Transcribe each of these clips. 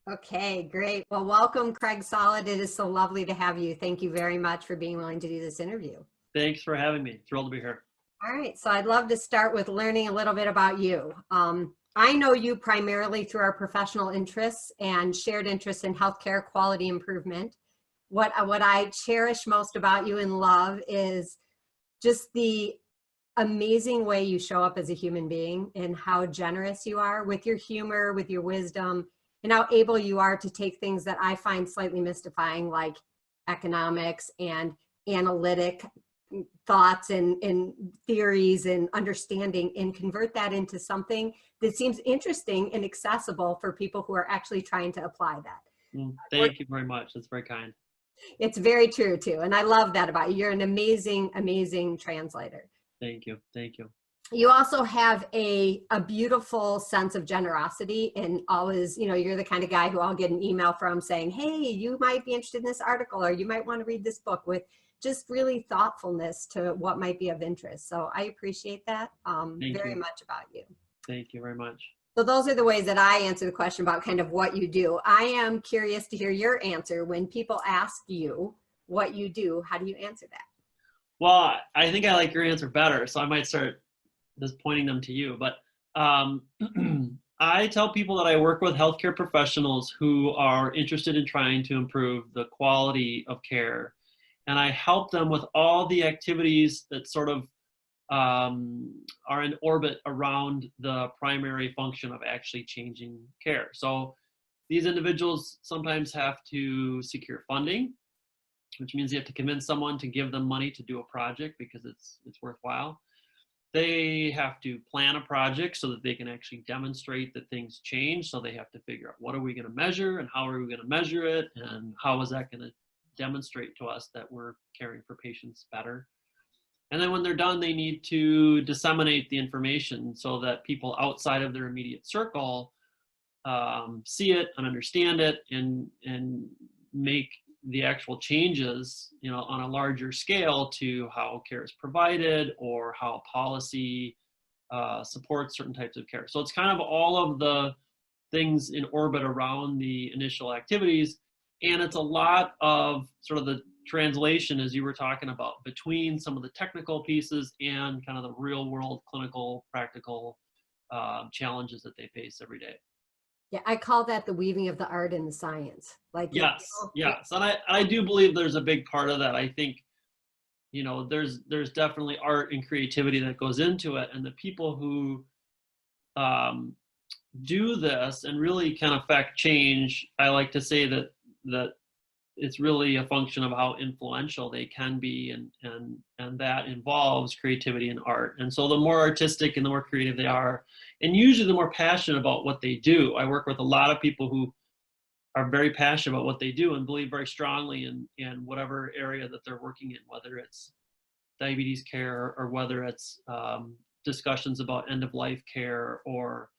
Okay, great. Well, welcome, Craig Solid. It is so lovely to have you. Thank you very much for being willing to do this interview. Thanks for having me. Thrilled to be here. All right, so I'd love to start with learning a little bit about you. I know you primarily through our professional interests and shared interests in healthcare quality improvement. What I cherish most about you and love is just the amazing way you show up as a human being and how generous you are with your humor, with your wisdom, and how able you are to take things that I find slightly mystifying, like economics and analytic thoughts and theories and understanding, and convert that into something that seems interesting and accessible for people who are actually trying to apply that. Thank you very much. That's very kind. It's very true too. And I love that about you. You're an amazing, amazing translator. Thank you. Thank you. You also have a beautiful sense of generosity, and always, you're the kind of guy who I'll get an email from saying, hey, you might be interested in this article, or you might want to read this book, with just really thoughtfulness to what might be of interest. So I appreciate that very much about you. Thank you very much. So those are the ways that I answer the question about kind of what you do. I am curious to hear your answer. When people ask you what you do, how do you answer that? Well, I think I like your answer better, so I might start just pointing them to you. But I tell people that I work with healthcare professionals who are interested in trying to improve the quality of care. And I help them with all the activities that sort of are in orbit around the primary function of actually changing care. So these individuals sometimes have to secure funding, which means you have to convince someone to give them money to do a project because it's worthwhile. They have to plan a project so that they can actually demonstrate that things change. So they have to figure out, what are we going to measure and how are we going to measure it, and how is that going to demonstrate to us that we're caring for patients better. And then when they're done, they need to disseminate the information so that people outside of their immediate circle see it and understand it, and make the actual changes, on a larger scale to how care is provided or how policy supports certain types of care. So it's kind of all of the things in orbit around the initial activities. And it's a lot of sort of the translation, as you were talking about, between some of the technical pieces and kind of the real world clinical practical challenges that they face every day. Yeah, I call that the weaving of the art and the science. Like, yes, and I do believe there's a big part of that. I think, there's definitely art and creativity that goes into it, and the people who do this and really can affect change, I like to say that it's really a function of how influential they can be, and that involves creativity and art. And so the more artistic and the more creative they are, and usually the more passionate about what they do. I work with a lot of people who are very passionate about what they do and believe very strongly in whatever area that they're working in, whether it's diabetes care or whether it's discussions about end-of-life care or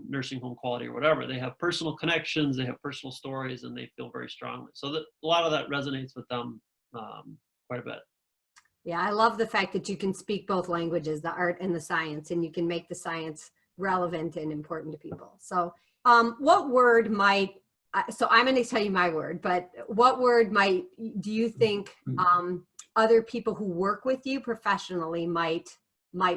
nursing home quality or whatever. They have personal connections, they have personal stories, and they feel very strongly. So that a lot of that resonates with them quite a bit. Yeah, I love the fact that you can speak both languages, the art and the science, and you can make the science relevant and important to people. So what word might, so I'm going to tell you my word, but what word do you think other people who work with you professionally might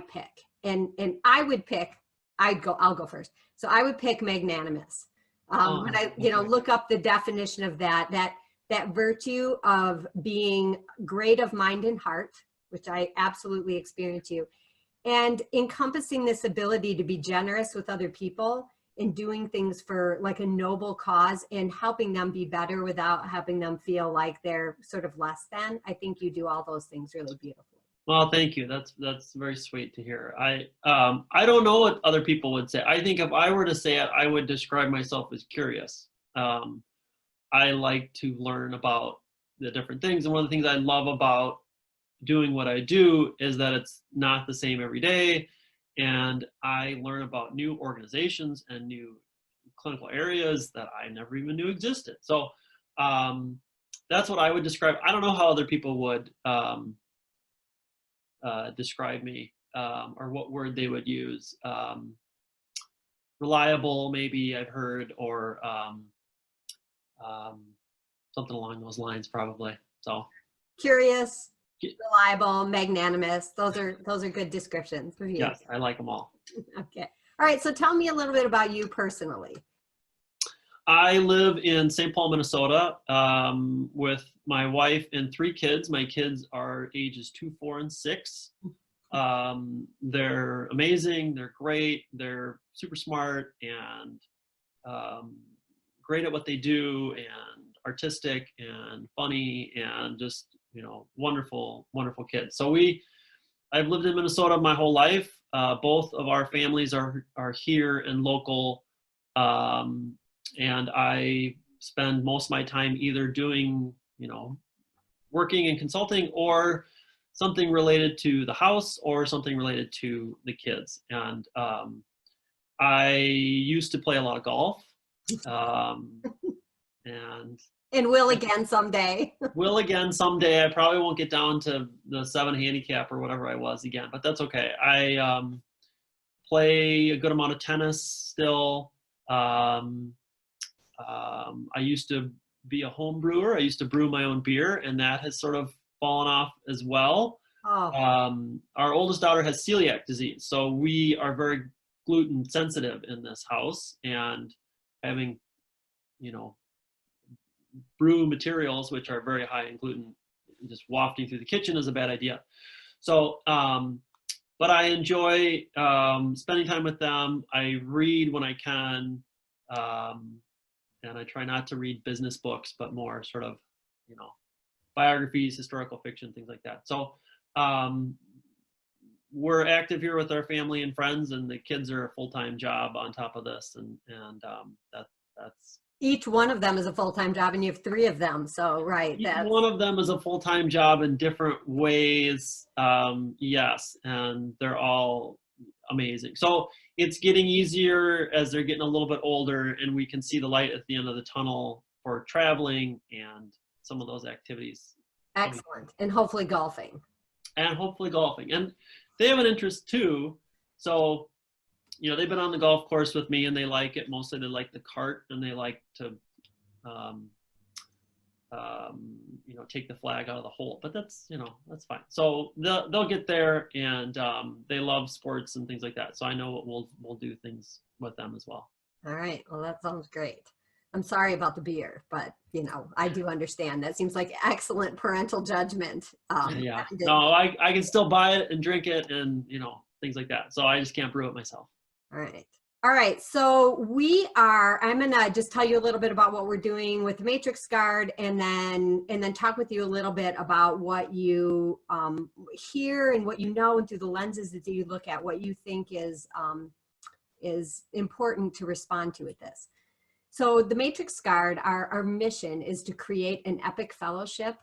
pick? And I would pick, I'll go first. So I would pick magnanimous. When I, look up the definition of that virtue of being great of mind and heart, which I absolutely experience you, and encompassing this ability to be generous with other people and doing things for like a noble cause and helping them be better without having them feel like they're sort of less than. I think you do all those things really beautifully. Well, thank you. That's very sweet to hear. I don't know what other people would say. I think if I were to say it, I would describe myself as curious. I like to learn about the different things. And one of the things I love about doing what I do is that it's not the same every day. And I learn about new organizations and new clinical areas that I never even knew existed. So that's what I would describe. I don't know how other people would describe me or what word they would use. reliable, maybe I've heard, or um, something along those lines, probably. So, Curious, y- reliable, magnanimous. Those are good descriptions of you. yes, I like them all. Okay. All right. So tell me a little bit about you personally. I live in St. Paul, Minnesota, with my wife and 3 kids. My kids are ages 2, 4, and 6. They're amazing. They're great. They're super smart and um, great at what they do, and artistic and funny, and just, wonderful, wonderful kids. So I've lived in Minnesota my whole life. Both of our families are here and local. Um, and I spend most of my time either doing, working and consulting, or something related to the house, or something related to the kids. And I used to play a lot of golf, um, and And will again someday. will again someday. I probably won't get down to the 7 handicap or whatever I was again, but that's okay. I play a good amount of tennis still. I used to be a home brewer. I used to brew my own beer, and that has sort of fallen off as well. Oh, Our oldest daughter has celiac disease, so we are very gluten sensitive in this house, and having, brew materials which are very high in gluten just wafting through the kitchen is a bad idea. So, but I enjoy spending time with them. I read when I can. And I try not to read business books, but more sort of, biographies, historical fiction, things like that. So we're active here with our family and friends, and the kids are a full-time job on top of this, and that's each one of them is a full-time job, and you have 3 of them. So, right. each That's one of them is a full-time job in different ways. Yes, and they're all amazing. So it's getting easier as they're getting a little bit older, and we can see the light at the end of the tunnel for traveling and some of those activities. excellent. And hopefully golfing. And hopefully golfing. And they have an interest too. So, they've been on the golf course with me, and they like it. Mostly they like the cart, and they like to, take the flag out of the hole. But that's fine. So they'll get there, and they love sports and things like that. So I know we'll do things with them as well. All right. Well, that sounds great. I'm sorry about the beer, but I do understand. That seems like excellent parental judgment. Yeah. No, I can still buy it and drink it, and things like that. So I just can't brew it myself. All right. All right. So I'm going to just tell you a little bit about what we're doing with the Matrix Guard, and then talk with you a little bit about what you hear and what you know, and through the lenses that you look at, what you think is important to respond to with this. So the Matrix Guard, our mission is to create an epic fellowship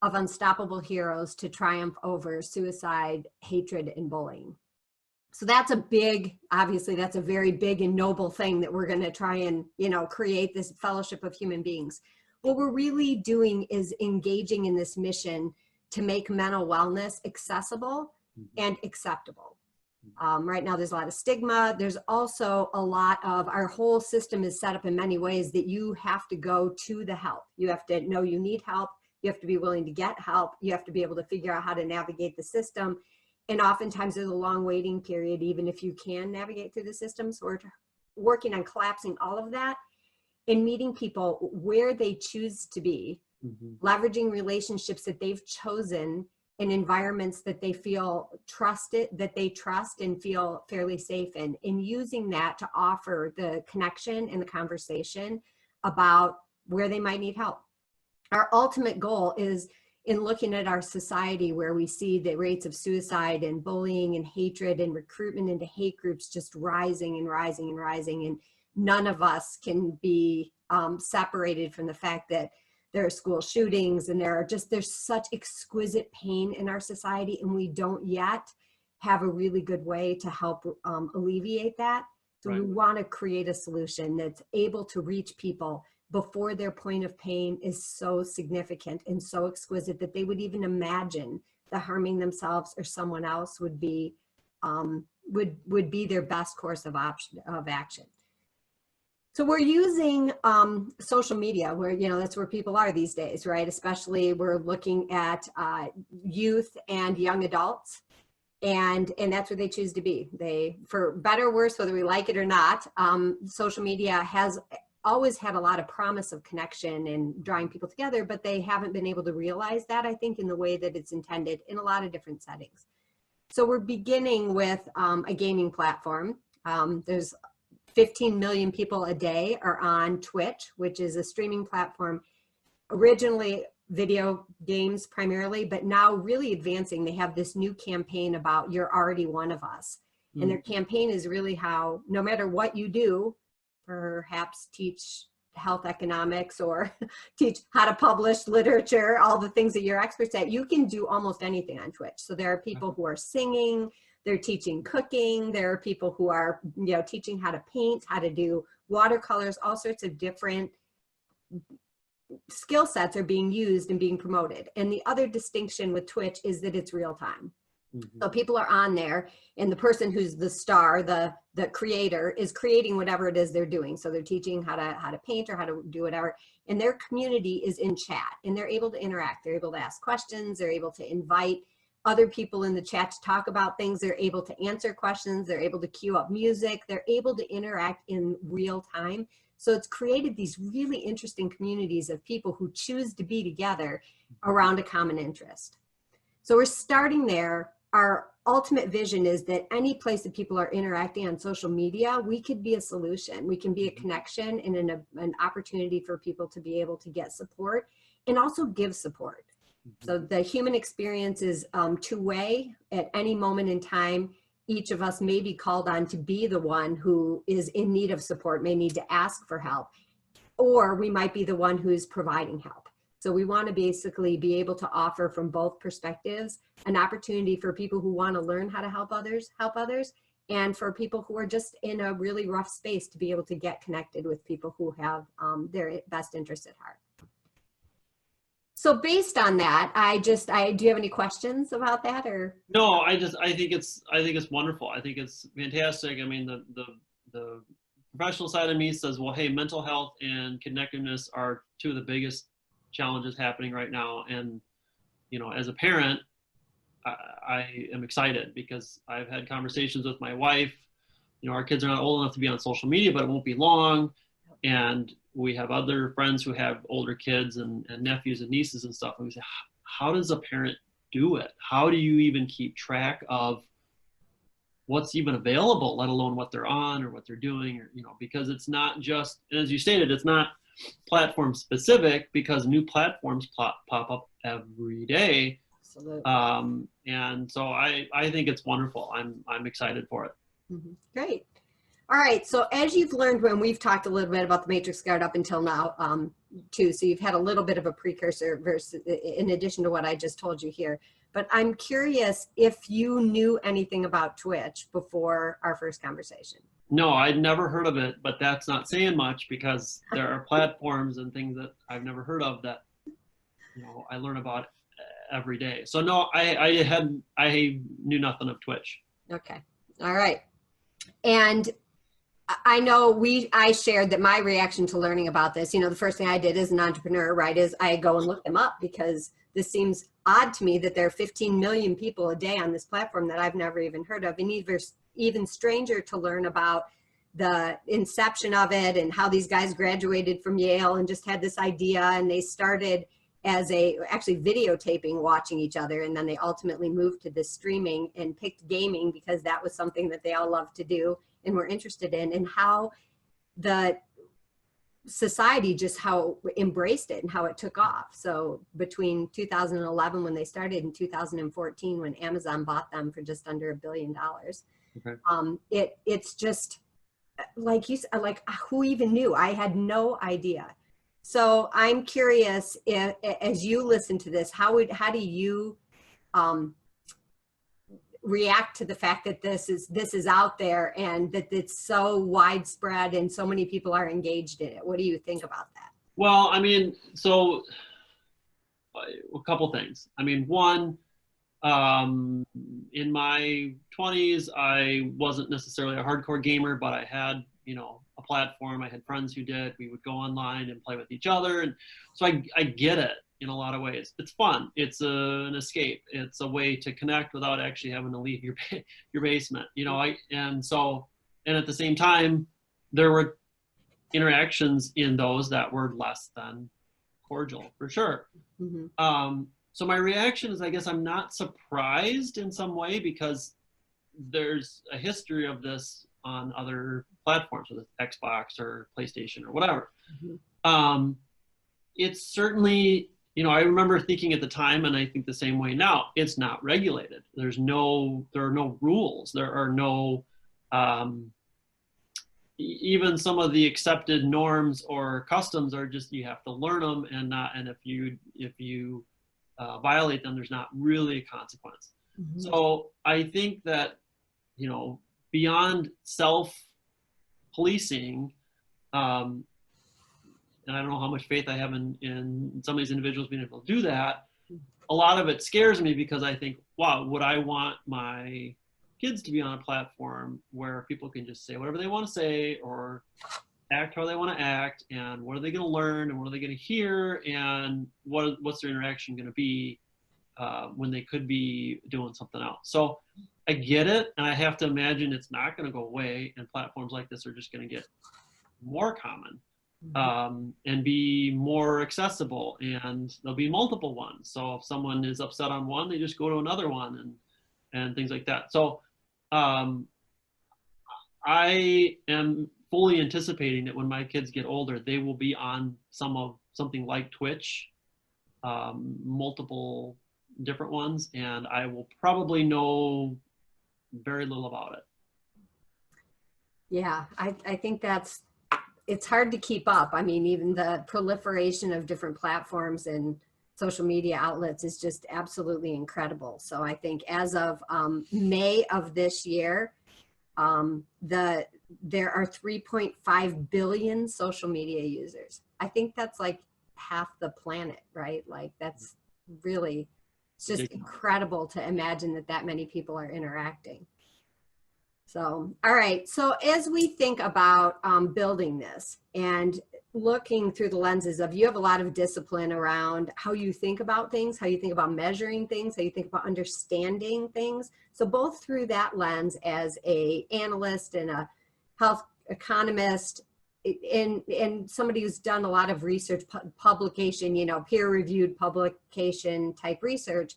of unstoppable heroes to triumph over suicide, hatred, and bullying. So that's obviously that's a very big and noble thing that we're going to try and, create this fellowship of human beings. What we're really doing is engaging in this mission to make mental wellness accessible and acceptable. Right now, there's a lot of stigma. There's also a lot of, our whole system is set up in many ways that you have to go to the help. You have to know you need help. You have to be willing to get help. You have to be able to figure out how to navigate the system. And oftentimes there's a long waiting period, even if you can navigate through the system. So we're working on collapsing all of that and meeting people where they choose to be, leveraging relationships that they've chosen in environments that they feel trusted, that they trust and feel fairly safe in, and using that to offer the connection and the conversation about where they might need help. Our ultimate goal is, in looking at our society where we see the rates of suicide and bullying and hatred and recruitment into hate groups just rising and rising and rising, and none of us can be separated from the fact that there are school shootings, and there's such exquisite pain in our society, and we don't yet have a really good way to help alleviate that. So we want to create a solution that's able to reach people before their point of pain is so significant and so exquisite that they would even imagine that harming themselves or someone else would be would be their best course of action. So we're using social media where, you know, that's where people are these days, right? Especially we're looking at youth and young adults, and that's where they choose to be. They, for better or worse, whether we like it or not, social media has always had a lot of promise of connection and drawing people together, but they haven't been able to realize that, I think, in the way that it's intended in a lot of different settings. So we're beginning with a gaming platform. There's 15 million people a day are on Twitch, which is a streaming platform, originally video games primarily, but now really advancing. They have this new campaign about "You're already one of us." And their campaign is really how, no matter what you do, perhaps teach health economics or teach how to publish literature, all the things that you're experts at, you can do almost anything on Twitch. So there are people who are singing, they're teaching cooking, there are people who are, you know, teaching how to paint, how to do watercolors, all sorts of different skill sets are being used and being promoted. And the other distinction with Twitch is that it's real time. So people are on there, and the person who's the star, the creator, is creating whatever it is they're doing. So they're teaching how to paint or how to do whatever, and their community is in chat, and they're able to interact. They're able to ask questions. They're able to invite other people in the chat to talk about things. They're able to answer questions. They're able to queue up music. They're able to interact in real time. So it's created these really interesting communities of people who choose to be together around a common interest. So we're starting there. Our ultimate vision is that any place that people are interacting on social media, we could be a solution. We can be a connection and an opportunity for people to be able to get support and also give support. So the human experience is two-way. At any moment in time, each of us may be called on to be the one who is in need of support, may need to ask for help, or we might be the one who's providing help. So we want to basically be able to offer from both perspectives an opportunity for people who want to learn how to help others, and for people who are just in a really rough space to be able to get connected with people who have their best interest at heart. So based on that, do you have any questions about that, or? No, I think it's wonderful. I think it's fantastic. I mean, the professional side of me says, well, hey, mental health and connectedness are two of the biggest challenges happening right now. And, you know, as a parent, I am excited because I've had conversations with my wife. You know, our kids are not old enough to be on social media, but it won't be long. And we have other friends who have older kids and nephews and nieces and stuff. And we say, how does a parent do it? How do you even keep track of what's even available, let alone what they're on or what they're doing, or, you know, because it's not just, as you stated, it's not platform specific, because new platforms pop up every day. Absolutely. And so I think it's wonderful. I'm excited for it. Great. All right. So as you've learned, when we've talked a little bit about the Matrix Guard up until now, too, so you've had a little bit of a precursor versus in addition to what I just told you here. But I'm curious if you knew anything about Twitch before our first conversation. No, I'd never heard of it, but that's not saying much because there are platforms and things that I've never heard of that, you know, I learn about every day. So no, I knew nothing of Twitch. Okay. All right. And I know I shared that my reaction to learning about this, you know, the first thing I did as an entrepreneur, right, is I go and look them up, because this seems odd to me that there are 15 million people a day on this platform that I've never even heard of. And even stranger to learn about the inception of it and how these guys graduated from Yale and just had this idea, and they started as actually videotaping, watching each other, and then they ultimately moved to this streaming and picked gaming because that was something that they all loved to do and were interested in, and how the society just how embraced it and how it took off. So between 2011 when they started and 2014 when Amazon bought them for just under $1 billion, okay. It's just like you said, like who even knew? I had no idea. So I'm curious, if, as you listen to this, how do you react to the fact that this is out there and that it's so widespread and so many people are engaged in it? What do you think about that? Well, I mean, so a couple things. I mean, one, In my 20s, I wasn't necessarily a hardcore gamer, but I had, a platform. I had friends who did. We would go online and play with each other. And so I get it in a lot of ways. It's fun. It's an escape. It's a way to connect without actually having to leave your basement, and at the same time, there were interactions in those that were less than cordial, for sure. So my reaction is, I guess I'm not surprised in some way, because there's a history of this on other platforms, whether it's Xbox or PlayStation or whatever. It's certainly, I remember thinking at the time, and I think the same way now, it's not regulated. There are no rules. There are no, even some of the accepted norms or customs are just, you have to learn them, and if you violate them, there's not really a consequence. So I think that, beyond self-policing, and I don't know how much faith I have in some of these individuals being able to do that, a lot of it scares me, because I think, wow, would I want my kids to be on a platform where people can just say whatever they want to say, or act how they want to act, and what are they going to learn, and what are they going to hear, and what's their interaction going to be when they could be doing something else. So I get it, and I have to imagine it's not going to go away, and platforms like this are just going to get more common, and be more accessible, and there'll be multiple ones. So if someone is upset on one, they just go to another one, and things like that. So I am fully anticipating that when my kids get older, they will be on something like Twitch, multiple different ones, and I will probably know very little about it. Yeah, I think it's hard to keep up. I mean, even the proliferation of different platforms and social media outlets is just absolutely incredible. So I think as of May of this year, there are 3.5 billion social media users. I think that's like half the planet, right? Like that's really, it's just incredible to imagine that many people are interacting. So, all right. So as we think about building this and looking through the lenses of, you have a lot of discipline around how you think about things, how you think about measuring things, how you think about understanding things. So both through that lens as a analyst and a health economist, and somebody who's done a lot of research publication, peer-reviewed publication type research,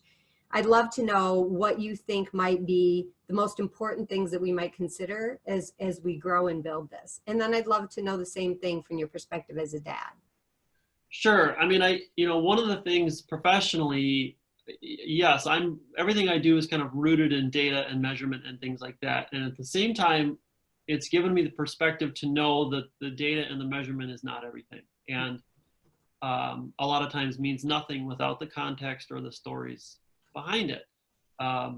I'd love to know what you think might be the most important things that we might consider as we grow and build this. And then I'd love to know the same thing from your perspective as a dad. Sure. I mean, one of the things professionally, yes, everything I do is kind of rooted in data and measurement and things like that. And at the same time, it's given me the perspective to know that the data and the measurement is not everything. And a lot of times means nothing without the context or the stories behind it. I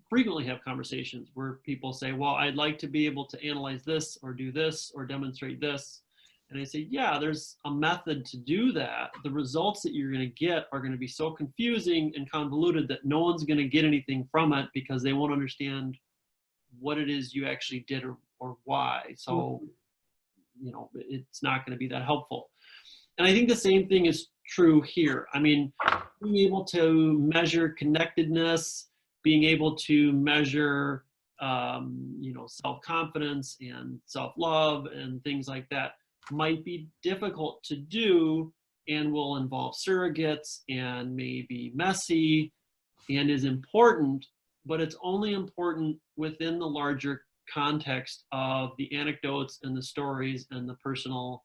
frequently have conversations where people say, well, I'd like to be able to analyze this or do this or demonstrate this. And I say, yeah, there's a method to do that. The results that you're going to get are going to be so confusing and convoluted that no one's going to get anything from it, because they won't understand what it is you actually did or why. So, it's not going to be that helpful. And I think the same thing is true here. I mean, being able to measure connectedness, being able to measure, self-confidence and self-love and things like that might be difficult to do, and will involve surrogates and may be messy, and is important, but it's only important within the larger context of the anecdotes and the stories and the personal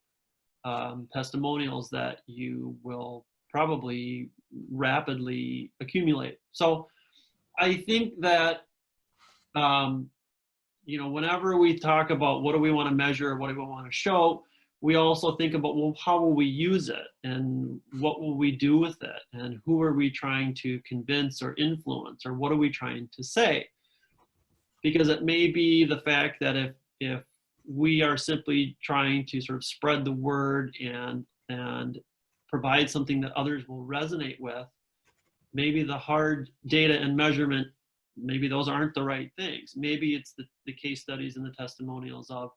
testimonials that you will probably rapidly accumulate. So I think that, whenever we talk about what do we want to measure, what do we want to show, we also think about, well, how will we use it, and what will we do with it, and who are we trying to convince or influence, or what are we trying to say? Because it may be the fact that if we are simply trying to sort of spread the word and provide something that others will resonate with, maybe the hard data and measurement, maybe those aren't the right things. Maybe it's the case studies and the testimonials of,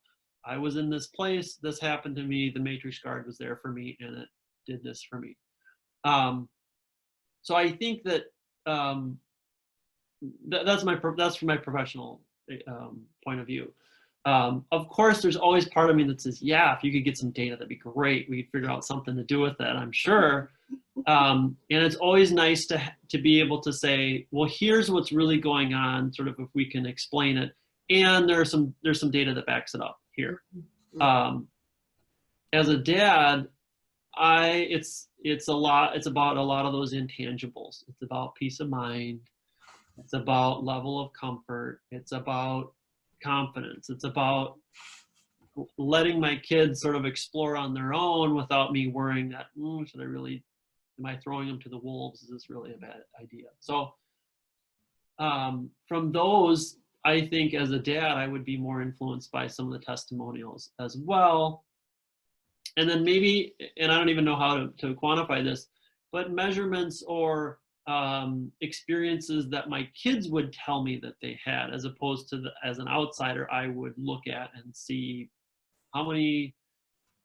I was in this place, this happened to me, the matrix guard was there for me, and it did this for me. So I think that that's from my professional point of view. Of course, there's always part of me that says, yeah, if you could get some data, that'd be great. We could figure out something to do with that, I'm sure. And it's always nice to be able to say, well, here's what's really going on, sort of if we can explain it. And there's some data that backs it up here. As a dad, it's about a lot of those intangibles. It's about peace of mind. It's about level of comfort. It's about confidence. It's about letting my kids sort of explore on their own without me worrying that, should I really, am I throwing them to the wolves? Is this really a bad idea? So from those, I think as a dad, I would be more influenced by some of the testimonials as well. And then maybe, and I don't even know how to quantify this, but measurements or experiences that my kids would tell me that they had, as opposed to as an outsider, I would look at and see how many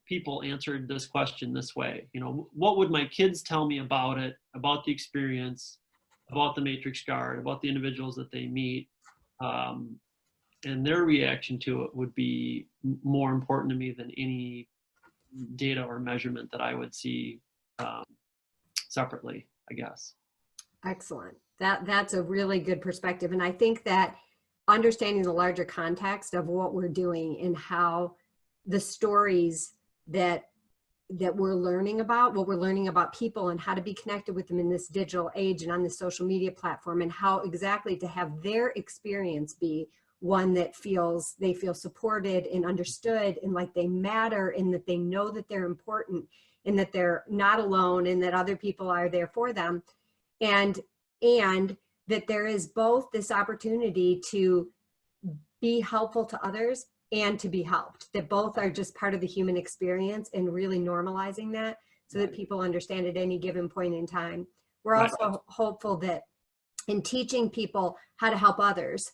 people answered this question this way. You know, what would my kids tell me about it, about the experience, about the matrix guard, about the individuals that they meet, and their reaction to it would be more important to me than any data or measurement that I would see separately, I guess. Excellent. That's a really good perspective. And I think that understanding the larger context of what we're doing and how the stories that we're learning about, what we're learning about people and how to be connected with them in this digital age and on this social media platform, and how exactly to have their experience be one that they feel supported and understood and like they matter, and that they know that they're important and that they're not alone and that other people are there for them. And that there is both this opportunity to be helpful to others and to be helped, that both are just part of the human experience, and really normalizing that so that people understand at any given point in time. We're also hopeful that in teaching people how to help others,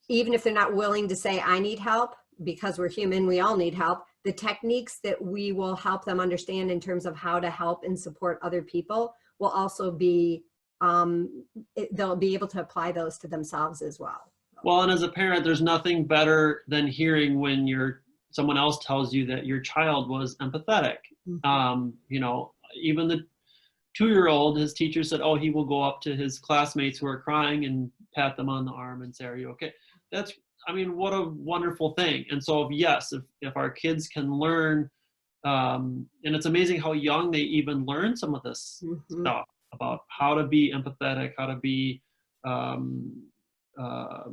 even if they're not willing to say, I need help, because we're human, we all need help, the techniques that we will help them understand in terms of how to help and support other people will also be, they'll be able to apply those to themselves as well. Well, and as a parent, there's nothing better than hearing when someone else tells you that your child was empathetic. You know, even the 2-year-old, his teacher said, oh, he will go up to his classmates who are crying and pat them on the arm and say, are you okay? I mean, what a wonderful thing. And so yes, if our kids can learn, and it's amazing how young they even learn some of this stuff about how to be empathetic, how to be,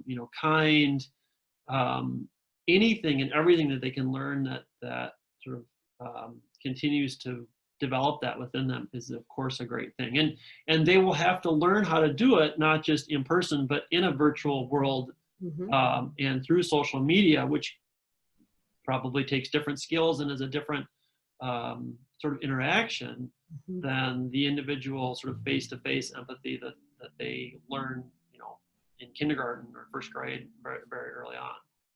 you know, kind, anything and everything that they can learn that sort of continues to develop that within them is of course a great thing. And they will have to learn how to do it, not just in person, but in a virtual world, and through social media, which probably takes different skills and is a different sort of interaction than the individual sort of face-to-face empathy that they learn, you know, in kindergarten or first grade very, very early on.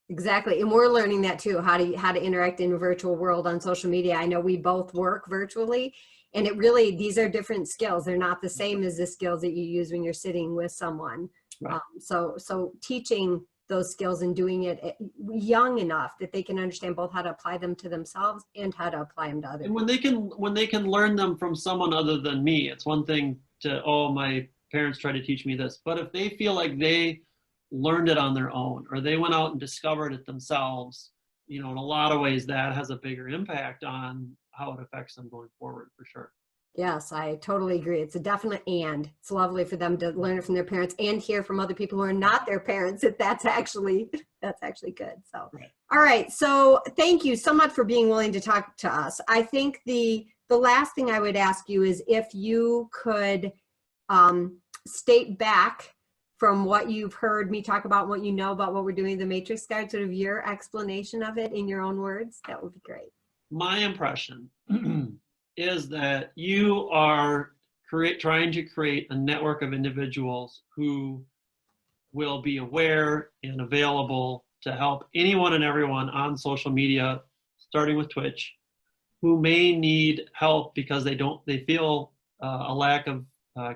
Exactly. And we're learning that too, how to interact in a virtual world on social media. I know we both work virtually, and these are different skills. They're not the same as the skills that you use when you're sitting with someone. Right. So teaching those skills and doing it young enough that they can understand both how to apply them to themselves and how to apply them to others. And when they can learn them from someone other than me, it's one thing to, oh, my parents tried to teach me this, but if they feel like they learned it on their own, or they went out and discovered it themselves, you know, in a lot of ways that has a bigger impact on how it affects them going forward, for sure. Yes, I totally agree. It's a definite and. It's lovely for them to learn it from their parents and hear from other people who are not their parents that that's actually good. So, right. All right. So thank you so much for being willing to talk to us. I think the last thing I would ask you is if you could state back from what you've heard me talk about, what you know about what we're doing in the Matrix Guide, sort of your explanation of it in your own words, that would be great. My impression is that you are trying to create a network of individuals who will be aware and available to help anyone and everyone on social media, starting with Twitch, who may need help because they feel a lack of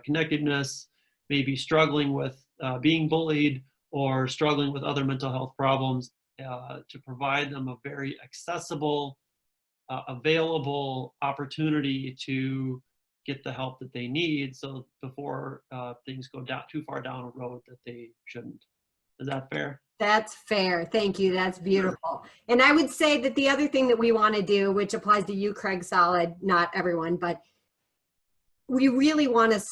connectedness, maybe struggling with being bullied or struggling with other mental health problems, to provide them a very accessible, available opportunity to get the help that they need, so before things go too far down a road that they shouldn't. Is that fair? That's fair. Thank you. That's beautiful. And I would say that the other thing that we want to do, which applies to you, Craig Solid, not everyone, but we really want to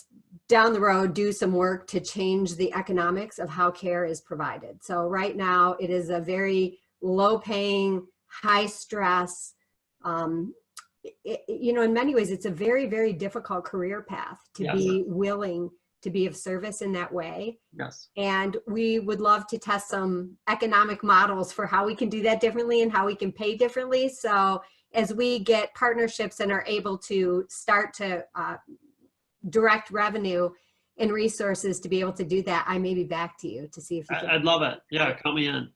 down the road do some work to change the economics of how care is provided. So right now it is a very low paying, high stress, you know, in many ways it's a very, very difficult career path to Yes. be willing to be of service in that way. Yes. And we would love to test some economic models for how we can do that differently and how we can pay differently. So as we get partnerships and are able to start to direct revenue and resources to be able to do that, I may be back to you to see if you can. I'd love it. Yeah, count me in.